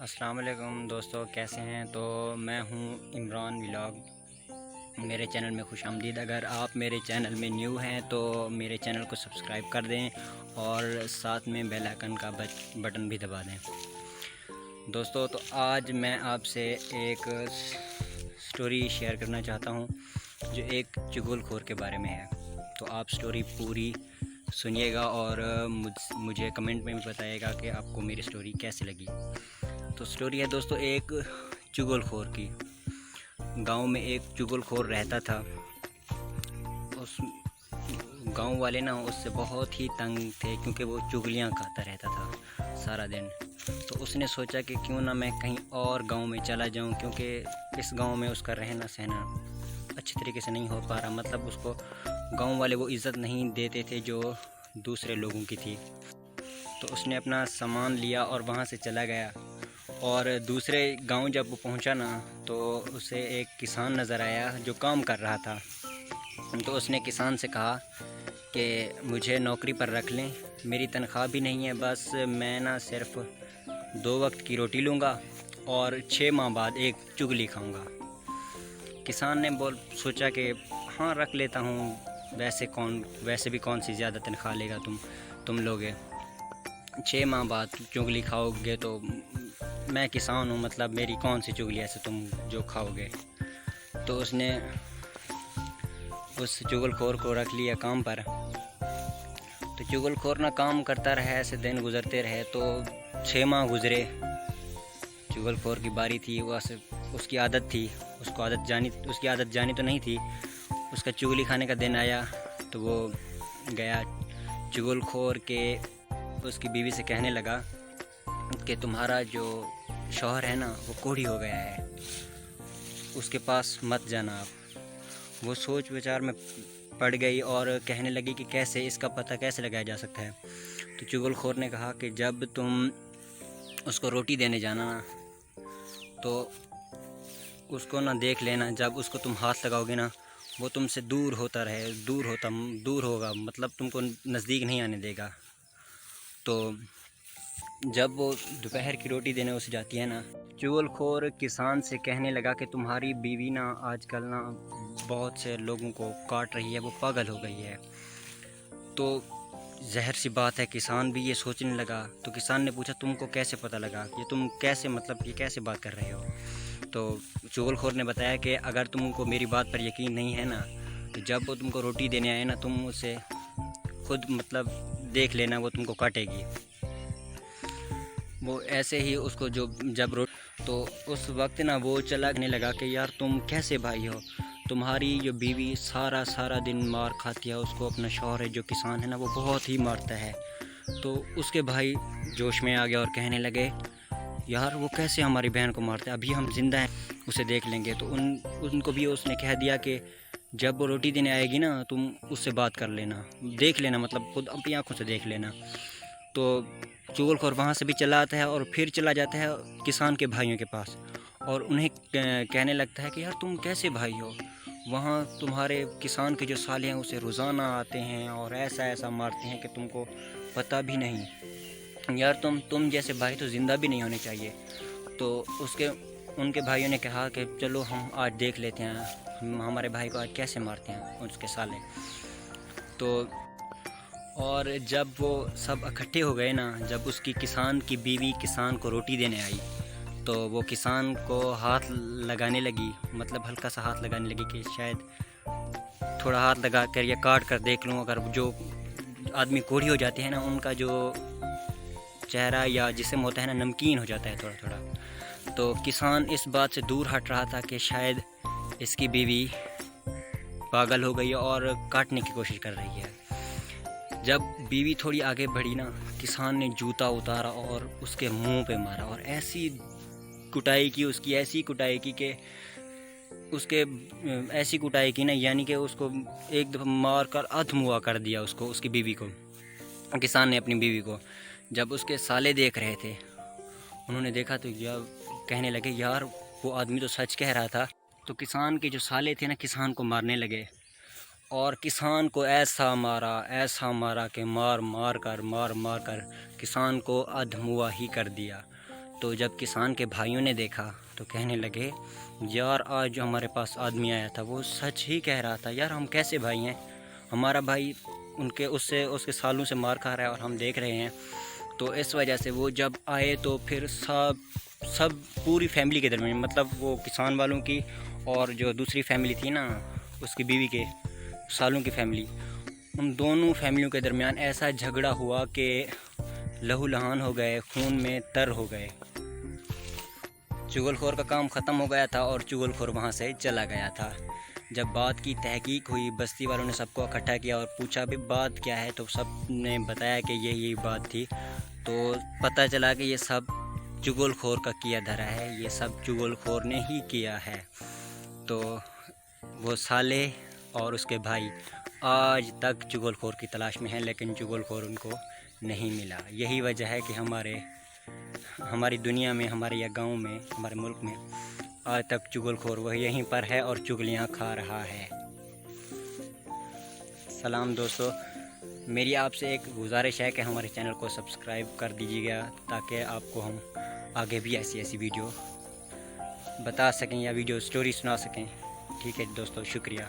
السلام علیکم دوستو، کیسے ہیں؟ تو میں ہوں عمران ولاگ، میرے چینل میں خوش آمدید۔ اگر آپ میرے چینل میں نیو ہیں تو میرے چینل کو سبسکرائب کر دیں اور ساتھ میں بیل آئیکن کا بٹن بھی دبا دیں۔ دوستو، تو آج میں آپ سے ایک سٹوری شیئر کرنا چاہتا ہوں جو ایک چغل خور کے بارے میں ہے۔ تو آپ سٹوری پوری سنیے گا اور مجھے کمنٹ میں بھی بتائیے گا کہ آپ کو میری سٹوری کیسے لگی۔ تو سٹوری ہے دوستو ایک چغل خور کی۔ گاؤں میں ایک چغل خور رہتا تھا۔ اس گاؤں والے اس سے بہت ہی تنگ تھے کیونکہ وہ چغلیاں کھاتا رہتا تھا سارا دن۔ تو اس نے سوچا کہ کیوں نہ میں کہیں اور گاؤں میں چلا جاؤں، کیونکہ اس گاؤں میں اس کا رہنا سہنا اچھی طریقے سے نہیں ہو پا رہا، مطلب اس کو گاؤں والے وہ عزت نہیں دیتے تھے جو دوسرے لوگوں کی تھی۔ تو اس نے اپنا سامان لیا اور وہاں سے چلا گیا، اور دوسرے گاؤں جب وہ پہنچا تو اسے ایک کسان نظر آیا جو کام کر رہا تھا۔ تو اس نے کسان سے کہا کہ مجھے نوکری پر رکھ لیں، میری تنخواہ بھی نہیں ہے، بس میں صرف 2 وقت کی روٹی لوں گا اور 6 ماہ بعد ایک چغلی کھاؤں گا۔ کسان نے سوچا کہ ہاں رکھ لیتا ہوں، ویسے بھی کون سی زیادہ تنخواہ لے گا تم لوگے، 6 ماہ بعد چغلی کھاؤ گے تو میں کسان ہوں، مطلب میری کون سی چغلی ایسے تم جو کھاؤ گے۔ تو اس نے اس چغل خور کو رکھ لیا کام پر۔ تو چغل خور کام کرتا رہا، ایسے دن گزرتے رہے۔ تو 6 ماہ گزرے، چغل خور کی باری تھی، اس کی عادت تھی، اس کی عادت جانی تو نہیں تھی۔ اس کا چغلی کھانے کا دن آیا تو وہ گیا چغل خور کے اس کی بیوی سے کہنے لگا کہ تمہارا جو شوہر ہے وہ کوڑھی ہو گیا ہے، اس کے پاس مت جانا آپ۔ وہ سوچ وچار میں پڑ گئی اور کہنے لگی کہ کیسے، اس کا پتہ کیسے لگایا جا سکتا ہے۔ تو چغل خور نے کہا کہ جب تم اس کو روٹی دینے جانا تو اس کو دیکھ لینا، جب اس کو تم ہاتھ لگاؤ گے وہ تم سے دور ہوگا، مطلب تم کو نزدیک نہیں آنے دے گا۔ تو جب وہ دوپہر کی روٹی دینے اسے جاتی ہے چغل خور کسان سے کہنے لگا کہ تمہاری بیوی آج کل بہت سے لوگوں کو کاٹ رہی ہے، وہ پاگل ہو گئی ہے۔ تو ظاہر سی بات ہے کسان بھی یہ سوچنے لگا۔ تو کسان نے پوچھا تم کو کیسے پتہ لگا، یہ تم کیسے یہ کیسے بات کر رہے ہو؟ تو چغل خور نے بتایا کہ اگر تم کو میری بات پر یقین نہیں ہے تو جب وہ تم کو روٹی دینے آئے تم اسے خود مطلب دیکھ لینا، وہ تم کو کاٹے گی۔ وہ ایسے ہی اس کو جب تو اس وقت وہ چلانے لگا کہ یار تم کیسے بھائی ہو، تمہاری جو بیوی سارا دن مار کھاتی ہے، اس کو اپنا شوہر ہے جو کسان ہے وہ بہت ہی مارتا ہے۔ تو اس کے بھائی جوش میں آ گیا اور کہنے لگے یار وہ کیسے ہماری بہن کو مارتا ہے، ابھی ہم زندہ ہیں، اسے دیکھ لیں گے۔ تو ان کو بھی اس نے کہہ دیا کہ جب وہ روٹی دینے آئے گی تم اس سے بات کر لینا، دیکھ لینا، مطلب خود اپنی آنکھوں سے دیکھ لینا۔ تو چغل خور وہاں سے بھی چلا آتا ہے اور پھر چلا جاتا ہے کسان کے بھائیوں کے پاس، اور انہیں کہنے لگتا ہے کہ یار تم کیسے بھائی ہو، وہاں تمہارے کسان کے جو سالے ہیں اسے روزانہ آتے ہیں اور ایسا مارتے ہیں کہ تم کو پتہ بھی نہیں، یار تم جیسے بھائی تو زندہ بھی نہیں ہونے چاہیے۔ تو ان کے بھائیوں نے کہا کہ چلو ہم آج دیکھ لیتے ہیں ہمارے بھائی کو آج کیسے مارتے ہیں اس کے سالے۔ تو اور جب وہ سب اکٹھے ہو گئے جب اس کی کسان کی بیوی کسان کو روٹی دینے آئی تو وہ کسان کو ہاتھ لگانے لگی، مطلب ہلکا سا ہاتھ لگانے لگی کہ شاید تھوڑا ہاتھ لگا کر یا کاٹ کر دیکھ لوں، اگر جو آدمی کوڑھی ہو جاتے ہیں ان کا جو چہرہ یا جسم ہوتا ہے نمکین ہو جاتا ہے تھوڑا۔ تو کسان اس بات سے دور ہٹ رہا تھا کہ شاید اس کی بیوی پاگل ہو گئی اور کاٹنے کی کوشش کر رہی ہے۔ جب بیوی تھوڑی آگے بڑھی کسان نے جوتا اتارا اور اس کے منہ پہ مارا، اور ایسی کٹائی کی یعنی کہ اس کو ایک دفعہ مار کر ادھموا کر دیا اس کی بیوی کو، کسان نے اپنی بیوی کو۔ جب اس کے سالے دیکھ رہے تھے انہوں نے دیکھا تو کہنے لگے یار وہ آدمی تو سچ کہہ رہا تھا۔ تو کسان کے جو سالے تھے کسان کو مارنے لگے، اور کسان کو ایسا مارا کہ مار کر کسان کو ادھموا ہی کر دیا۔ تو جب کسان کے بھائیوں نے دیکھا تو کہنے لگے یار آج جو ہمارے پاس آدمی آیا تھا وہ سچ ہی کہہ رہا تھا، یار ہم کیسے بھائی ہیں، ہمارا بھائی اس کے سالوں سے مار کھا رہا ہے اور ہم دیکھ رہے ہیں۔ تو اس وجہ سے وہ جب آئے تو پھر سب پوری فیملی کے درمیان، مطلب وہ کسان والوں کی اور جو دوسری فیملی تھی نا اس کی بیوی کے سالوں کی فیملی، ان دونوں فیملیوں کے درمیان ایسا جھگڑا ہوا کہ لہو لہان ہو گئے، خون میں تر ہو گئے۔ چغل خور کا کام ختم ہو گیا تھا اور چغل خور وہاں سے چلا گیا تھا۔ جب بات کی تحقیق ہوئی، بستی والوں نے سب کو اکٹھا کیا اور پوچھا بھی بات کیا ہے، تو سب نے بتایا کہ یہی بات تھی۔ تو پتہ چلا کہ یہ سب چغل خور کا کیا دھرا ہے، یہ سب چغل خور نے ہی کیا ہے۔ تو وہ سالے اور اس کے بھائی آج تک چغل خور کی تلاش میں ہیں، لیکن چغل خور ان کو نہیں ملا۔ یہی وجہ ہے کہ ہماری دنیا میں، ہمارے یا گاؤں میں، ہمارے ملک میں آج تک چغل خور وہ یہیں پر ہے اور چغلیاں کھا رہا ہے۔ سلام دوستو، میری آپ سے ایک گزارش ہے کہ ہمارے چینل کو سبسکرائب کر دیجیے گا تاکہ آپ کو ہم آگے بھی ایسی ویڈیو بتا سکیں یا ویڈیو سٹوری سنا سکیں۔ ٹھیک ہے دوستو، شکریہ۔